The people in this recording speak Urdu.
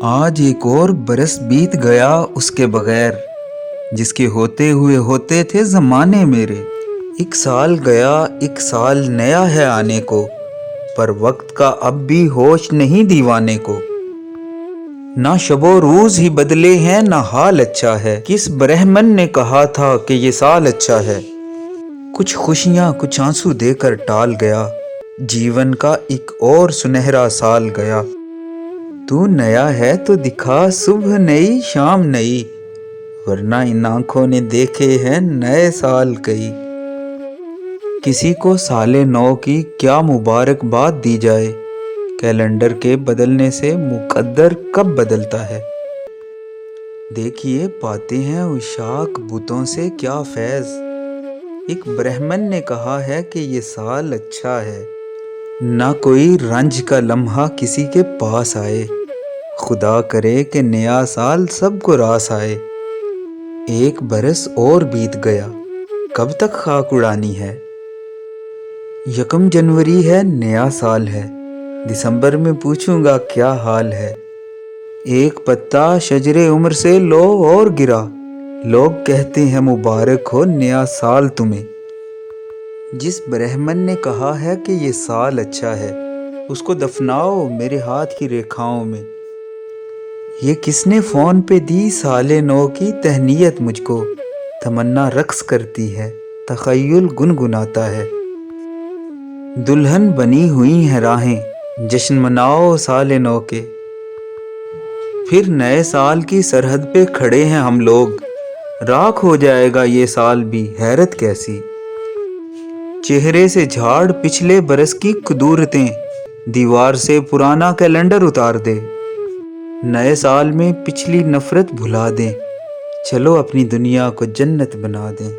آج ایک اور برس بیت گیا اس کے بغیر، جس کے ہوتے ہوئے ہوتے تھے زمانے میرے۔ ایک سال گیا، ایک سال نیا ہے آنے کو، پر وقت کا اب بھی ہوش نہیں دیوانے کو۔ نہ شب و روز ہی بدلے ہیں نہ حال اچھا ہے، کس برہمن نے کہا تھا کہ یہ سال اچھا ہے۔ کچھ خوشیاں کچھ آنسو دے کر ٹال گیا، جیون کا ایک اور سنہرا سال گیا۔ تو نیا ہے تو دکھا صبح نئی شام نئی، ورنہ ان آنکھوں نے دیکھے ہیں نئے سال کئی۔ کسی کو سال نو کی کیا مبارکباد دی جائے، کیلنڈر کے بدلنے سے مقدر کب بدلتا ہے۔ دیکھیے پاتے ہیں عشاق بتوں سے کیا فیض، ایک برہمن نے کہا ہے کہ یہ سال اچھا ہے۔ نہ کوئی رنج کا لمحہ کسی کے پاس آئے، خدا کرے کہ نیا سال سب کو راس آئے۔ ایک برس اور بیت گیا، کب تک خاک اڑانی ہے۔ 1 جنوری ہے نیا سال ہے، دسمبر میں پوچھوں گا کیا حال ہے۔ ایک پتا شجر عمر سے لو اور گرا، لوگ کہتے ہیں مبارک ہو نیا سال تمہیں۔ جس برہمن نے کہا ہے کہ یہ سال اچھا ہے، اس کو دفناؤ میرے ہاتھ کی ریکھاؤں میں۔ یہ کس نے فون پہ دی سال نو کی تہنیت مجھ کو، تمنا رقص کرتی ہے تخیل گنگناتا ہے۔ دلہن بنی ہوئی ہیں راہیں، جشن مناؤ سال نو کے۔ پھر نئے سال کی سرحد پہ کھڑے ہیں ہم لوگ، راکھ ہو جائے گا یہ سال بھی، حیرت کیسی۔ چہرے سے جھاڑ پچھلے برس کی قدورتیں، دیوار سے پرانا کیلنڈر اتار دے۔ نئے سال میں پچھلی نفرت بھلا دیں، چلو اپنی دنیا کو جنت بنا دیں۔